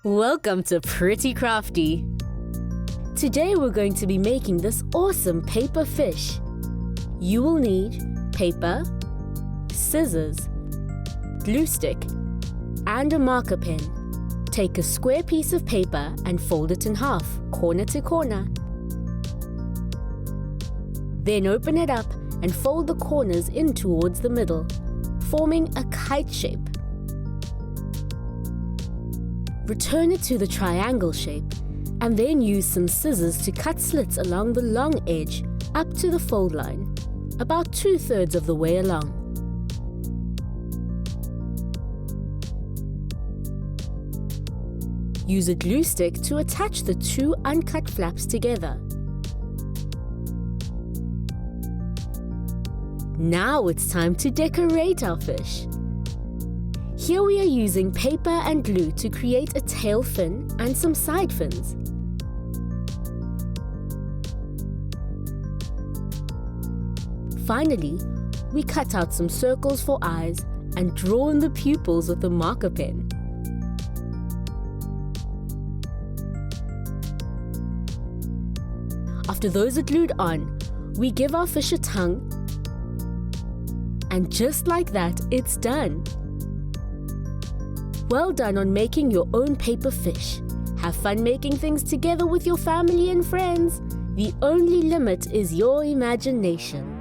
Welcome to Pretty Crafty. Today we're going to be making this awesome paper fish. You will need paper, scissors, glue stick, and a marker pen. Take a square piece of paper and fold it in half, corner to corner. Then open it up and fold the corners in towards the middle, forming a kite shape. Return it to the triangle shape and then use some scissors to cut slits along the long edge up to the fold line, about 2/3 of the way along. Use a glue stick to attach the two uncut flaps together. Now it's time to decorate our fish. Here we are using paper and glue to create a tail fin and some side fins. Finally, we cut out some circles for eyes and draw in the pupils with the marker pen. After those are glued on, we give our fish a tongue, and just like that, it's done. Well done on making your own paper fish. Have fun making things together with your family and friends. The only limit is your imagination.